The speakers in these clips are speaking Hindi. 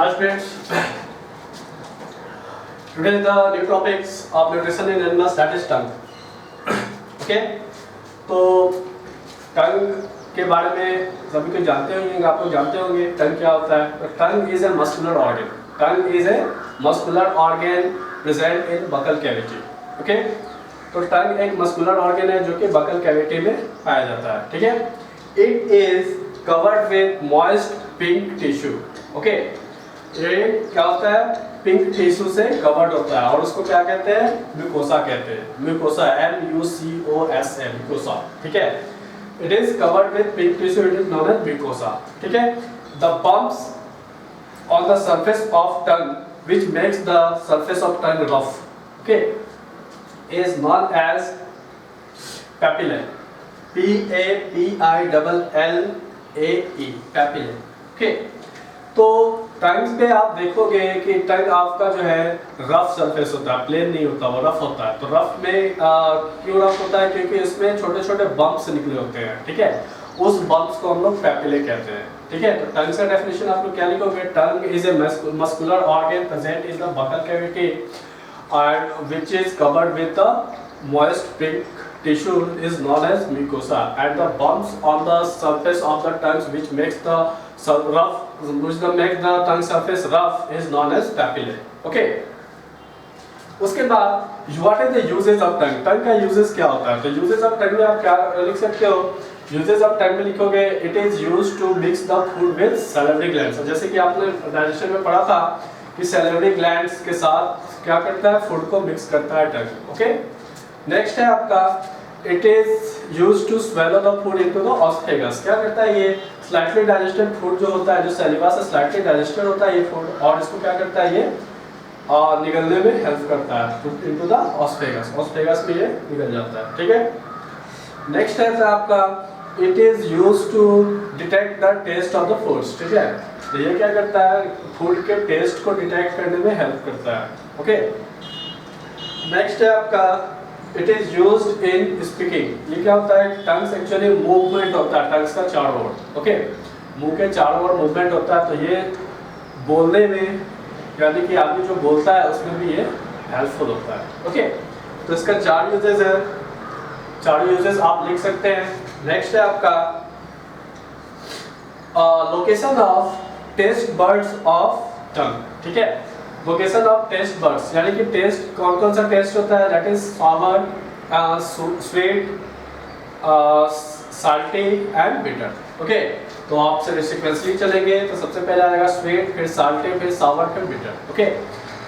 Hi friends, today the new topics of nutrition in animals, that is tongue. Okay, तो टंग के बारे में सभी को जानते होंगे, आप लोग जानते होंगे टंग क्या होता है. Tongue is a muscular organ. Tongue is a muscular organ present in buccal cavity. Okay, तो टंग एक मस्कुलर ऑर्गन है जो कि बकल कैविटी में पाया जाता है. ठीक है, it is covered with moist pink tissue. Okay, ये क्या होता है, पिंक टिश्यू से कवर्ड होता है और उसको क्या कहते हैं, म्यूकोसा कहते हैं. Mucosa, MUCOSA, mucosa. ठीक है, it is covered with pink tissue, it is known as mucosa. ठीक है, the bumps on the surface of tongue which makes the surface of tongue rough, okay, is known as papillae. PAPILLAE, papillae. Okay, तो टंग पे आप देखोगे कि टंग आपका जो है रफ सरफेस होता है, प्लेन नहीं होता, वो रफ होता है. तो रफ में क्यों रफ होता है, क्योंकि इसमें छोटे छोटे बम्प्स निकले होते हैं. ठीक है, उस बम्प्स को हम लोग पेपिले कहते हैं. ठीक है, तो टंग का डेफिनेशन आप लोग क्या लिखोगे, tongue is a muscular organ present in the buccal cavity and which is covered with the moist pink tissue is known as mucosa, and the bumps on the surface of the tongue which makes the tongue surface rough is known as papillae. Okay, उसके बाद what is the uses of tongue. tongue का uses क्या होता है, तो uses of tongue में आप क्या लिख सकते हो, uses of tongue में लिखोगे it is used to mix the food with salivary glands. जैसे कि आपने डाइजेशन में पढ़ा था कि सैलिवरी ग्लैंड्स के साथ क्या करता है, फूड को मिक्स करता है टंग. ओके, नेक्स्ट है आपका it is used to swallow the food into the oesophagus. क्या करता है, ये स्लाइटली डाइजेस्टेड फूड जो होता है, जो सैलिवा से स्लाइटली डाइजेस्टेड होता है ये फूड, और इसको क्या करता है, ये निगलने में हेल्प करता है इनटू द ऑस्फेगस. ऑस्फेगस में ये निकल जाता है. ठीक है, नेक्स्ट है आपका it is used to detect the taste of the foods. ठीक है, तो ये क्या करता है, फूड के टेस्ट को डिटेक्ट करने में हेल्प करता है. ओके, नेक्स्ट है आपका it is used in speaking. ये क्या होता है, टंग्स एक्चुअली मूवमेंट होता है टंग्स का चारों ओर. ओके, मुंह के चारों ओर मूवमेंट होता है, तो ये बोलने में, यानी कि आदमी जो बोलता है उसमें भी ये हेल्पफुल होता है. ओके, तो इसका 4 यूजेस है, 4 यूजेस आप लिख सकते हैं. नेक्स्ट है आपका location of taste buds of tongue. ठीक है, लोकेशन ऑफ टेस्ट बर्ड्स, यानी कि टेस्ट कौन कौन सा टेस्ट होता है, that is sour, sweet, salty and bitter. Okay, तो आपसे सीक्वेंसली चलेंगे, तो सबसे पहले आएगा स्वीट, फिर साल्टी, फिर सावर, फिर बिटर. ओके,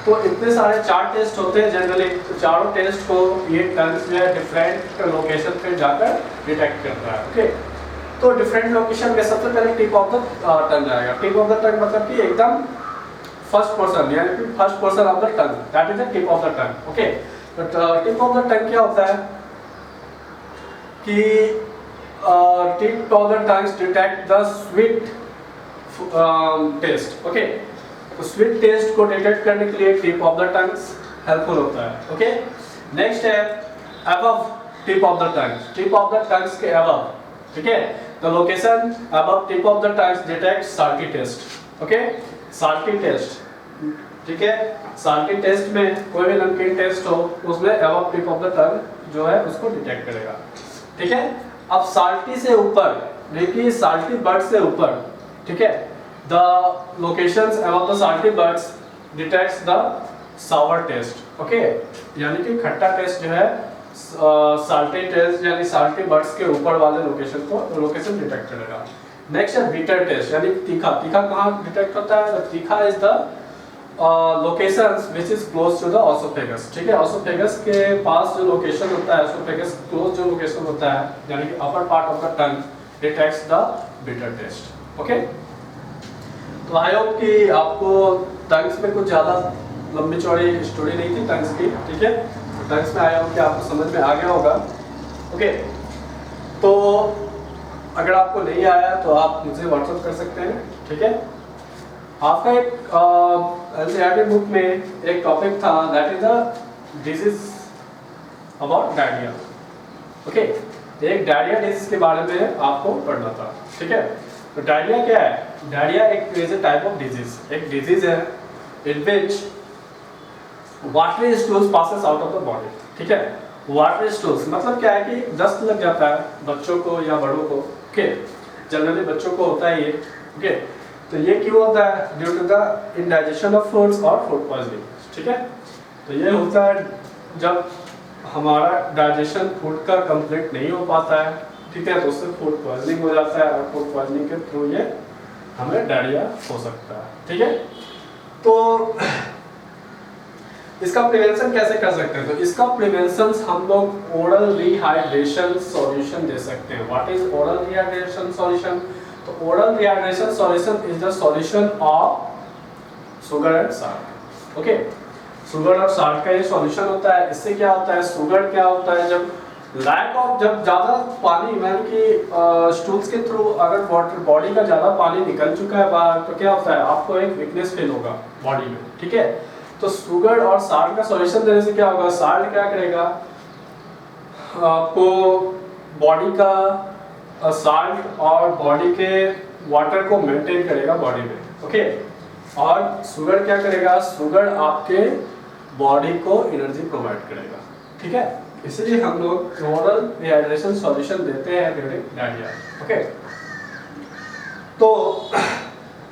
तो इतने सारे 4 टेस्ट होते हैं जनरली, तो चारों टेस्ट को ये टंग जो है डिफरेंट लोकेशन पे जाकर डिटेक्ट करता है. ओके, तो डिफरेंट लोकेशन में सबसे पहले टिप ऑफ द टंग आएगा. टिप ऑफ द टंग मतलब कि एकदम फर्स्ट पर्सन, यानी कि first person of the tongue, that is the tip of the tongue. Okay, तो टिप ऑफ द टंग क्या होता है कि tip of the tongue detect the sweet taste. Okay, तो स्वीट टेस्ट को डिटेक्ट करने के लिए tip of the tongues helpful होता है. ओके, नेक्स्ट है above tip of the tongue. Tip of the tongues के अबव, ठीक है, the location above tip of the tongues detect salty taste. Okay, salty taste. ठीक है, साल्टी टेस्ट में कोई भी नमकीन टेस्ट हो, उसमें अबव टिप ऑफ द टंग जो है उसको डिटेक्ट करेगा. ठीक है, अब साल्टी से ऊपर, देखिए साल्टी बर्ड से ऊपर, ठीक है, the locations above the salty buds detects the sour taste. Okay, यानी कि खट्टा टेस्ट जो है साल्टी टेस्ट, यानी साल्टी बर्ड्स के ऊपर वाले लोकेशन डिटेक्ट करेगा. नेक्स्ट है बीटर टेस्ट, यानी तीखा. तीखा कहाँ डिटेक्ट होता है, तीखा is the locations which is close to the oesophagus. ठीक है, ऑसोफेगस के पास जो लोकेशन होता है, ऑसोफेगस क्लोज जो लोकेशन होता है, यानी कि upper part of the tongue detects the bitter taste. Okay, तो आई होप कि आपको टंग्स में कुछ ज़्यादा लंबी चौड़ी स्टोरी नहीं थी टंग्स की. ठीक है, तो टंग्स में आई होप कि आपको समझ में आ गया होगा. ओके, तो अगर आपको नहीं आया तो आप मुझे व्हाट्सएप कर सकते हैं. ठीक है, आपका एक एनसीईआरटी बुक में एक टॉपिक था, that is the disease about diarrhoea. Okay, एक डायरिया डिजीज के बारे में आपको पढ़ना था. ठीक है, तो डायरिया क्या है? डायरिया एक is a type of disease, एक डिजीज है in which watery stools passes out of the body. ठीक है, वाटरी स्टूल्स मतलब क्या है कि दस्त लग जाता है बच्चों को या बड़ों को। ओके, जनरली बच्चों को होता है ये। ओके, तो ये क्यों होता है? Due to the indigestion of foods और फूड पॉइजनिंग। ठीक है, तो ये होता है जब हमारा डाइजेशन फूड का कंप्लीट नहीं हो पाता है। ठीक है, तो उससे फूड पॉइजनिंग हो जाता है और फूड पॉइजनिंग के थ्रू ये हमें डायरिया हो सकता है। ठीक है, तो इसका प्रिवेंशन कैसे कर सकते हैं? तो इसका प्रिवेंशन हम लोग ओरल रिहाइड्रेशन सॉल्यूशन दे सकते हैं। What is oral rehydration solution? तो oral rehydration solution is the solution of sugar and salt. Okay, sugar और साल्ट का ये सॉल्यूशन होता है। इससे क्या होता है? शुगर क्या होता है? जब लैक ऑफ, जब ज़्यादा पानी मैंने कि स्टूल्स के थ्रू अगर वाटर बॉडी का ज़्यादा पानी निकल चुका है बाहर, तो क्या होता है? आपको एक वीकनेस फील होगा बॉडी में। ठीक है, तो शुगर और साल्ट का सॉल्यूशन देने से क्या होगा? साल्ट क्या करेगा? आपको बॉडी का साल्ट और बॉडी के वाटर को मेंटेन करेगा बॉडी में। ओके, और शुगर क्या करेगा? शुगर आपके बॉडी को एनर्जी प्रोवाइड करेगा। ठीक है, इसलिए हम लोग ओरल रिहाइड्रेशन सॉल्यूशन देते हैं ड्यूरिंग डायरिया। ओके, तो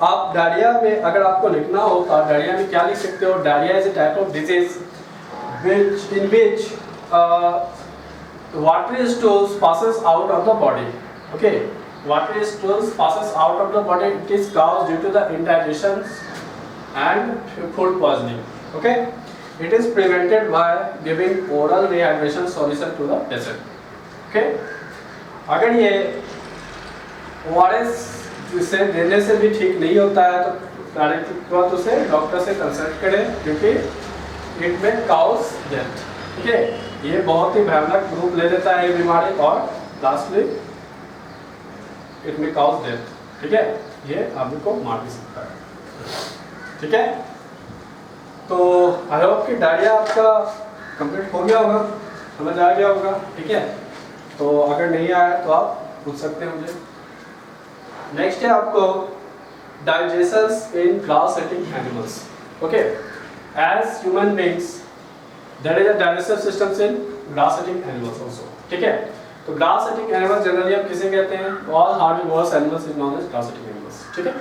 आप डायरिया में अगर आपको लिखना हो तो आप डायरिया में क्या लिख सकते हो? Diarrhoea is a type of disease which in which watery stools passes out of the body. Okay, watery stools passes out of the body. It is caused due to the indigestion and food poisoning. Okay, it is prevented by giving oral rehydration solution to the patient. Okay, अगर ये ORS इसे देने से भी ठीक नहीं होता है तो डायरेक्ट उसे डॉक्टर से कंसल्ट करें, क्योंकि इट में काउज डेथ। ठीक है, ये बहुत ही भयानक रूप ले लेता है ये बीमारी और लास्टली इट में काउज डेथ। ठीक है, ये आदमी को मार भी सकता है। ठीक है, तो आई होप कि डायरिया आपका कंप्लीट हो गया होगा, समझ आ गया होगा। ठीक है, तो अगर नहीं आया तो आप पूछ सकते हैं मुझे। नेक्स्ट है आपको digestions in grass eating animals. Okay, as human beings there is a digestive systems in grass eating animals also. ठीक है, तो ग्रास ईटिंग एनिमल्स जनरली हम किसे कहते हैं? All herbivorous animals is known as grass eating animals. ठीक है,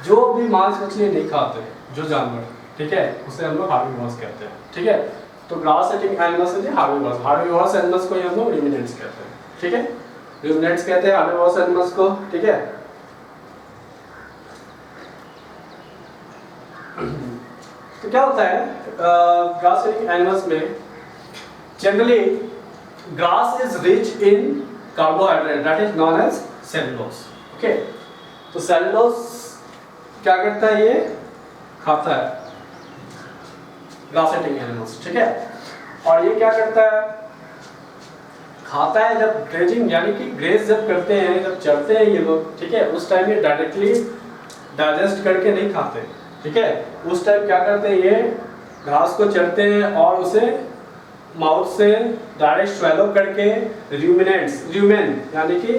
जो भी मांस मछली नहीं खाते जो जानवर, ठीक है, उसे हम लोग हार्बिवोरस कहते हैं। ठीक है, तो grass eating animals is herbivorous. Herbivorous animals को ही हम लोग रुमिनेंट्स कहते हैं। ठीक है, रुमिनेंट्स कहते हैं हार्बिवोरस एनिमल्स को। ठीक है, तो क्या होता है ग्रास ईटिंग एनिमल्स में generally grass is rich in carbohydrate that is known as cellulose. Okay, तो सेलुलोज क्या करता है? ये खाता है ग्रास ईटिंग एनिमल्स। ठीक है, और ये क्या करता है? खाता है जब ग्रेजिंग यानी कि ग्रेज जब करते हैं, जब चरते हैं ये लोग। ठीक है, उस टाइम ये डायरेक्टली डाइजेस्ट करके नहीं खाते। ठीक है, उस टाइम क्या करते हैं? ये घास को चरते हैं और उसे माउथ से डायरेक्ट स्वेलो करके रूमेन यानी कि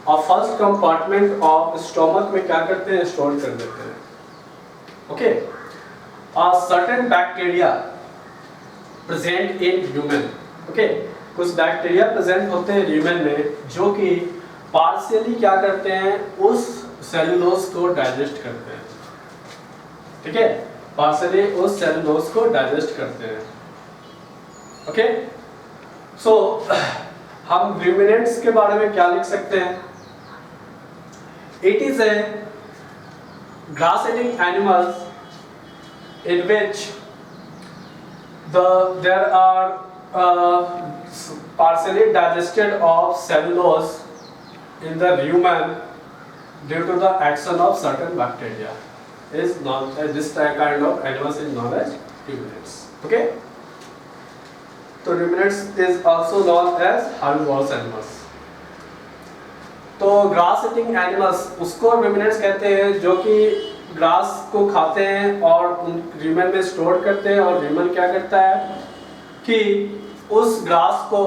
फर्स्ट कंपार्टमेंट ऑफ स्टोमक में क्या करते हैं? स्टोर कर देते हैं। Okay, certain bacteria present in human. Okay, कुछ बैक्टीरिया प्रेजेंट होते हैं ह्यूमन में जो कि पार्शियली क्या करते हैं? उस सेलुलोज को डाइजेस्ट करते हैं। ठीक है, पार्शियली उस सेलुलोज को डाइजेस्ट करते हैं। ओके, सो हम रूमिनेंट्स के बारे में क्या लिख सकते हैं? It is a grass eating animals in which there are partially digested of cellulose in the rumen due to the action of certain bacteria is known as this kind of animals is known as ruminants. Okay, so ruminants is also known as herbivorous animals. तो ग्रास ईटिंग एनिमल्स उसको ruminants कहते हैं जो कि ग्रास को खाते हैं और उन ह्यूमन में स्टोर करते हैं, और ह्यूमन क्या करता है कि उस ग्रास को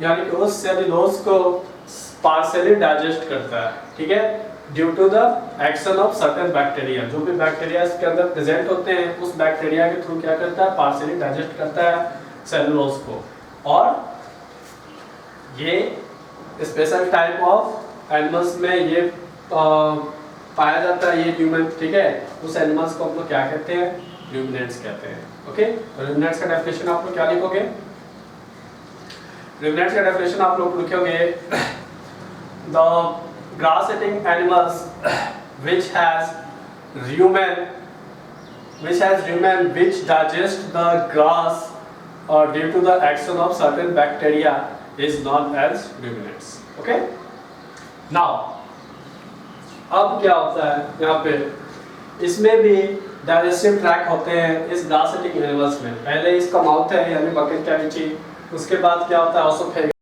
यानी कि उस सेलुलोज को पार्शियली डाइजेस्ट करता है। ठीक है, due to the action of certain bacteria, जो भी बैक्टीरिया इसके अंदर प्रेजेंट होते हैं उस बैक्टीरिया के थ्रू क्या करता है, पार्शियली डाइजेस्ट करता है सेलुलोज को। और ये स्पेशल टाइप ऑफ एनिमल्स में ये पाया जाता है ये ह्यूमन, ठीक है। उस एनिमल्स को हम लोग क्या कहते हैं, रूमिनेंट्स कहते हैं। ओके, तो रूमिनेंट्स का डेफिनेशन आप लोग क्या लिखोगे, रूमिनेंट्स का डेफिनेशन आप लोग लिखोगे the grass eating animals which has rumen which digest the grass or due to the action of certain bacteria is known as ruminants. Okay, now अब क्या होता है यहाँ पे, इसमें भी डाइजेस्टिव ट्रैक्ट होते हैं इस ग्रास ईटिंग एनिमल्स में। पहले इसका माउथ है यानी बकेट कैविटी, उसके बाद क्या होता है ऑसोफेगस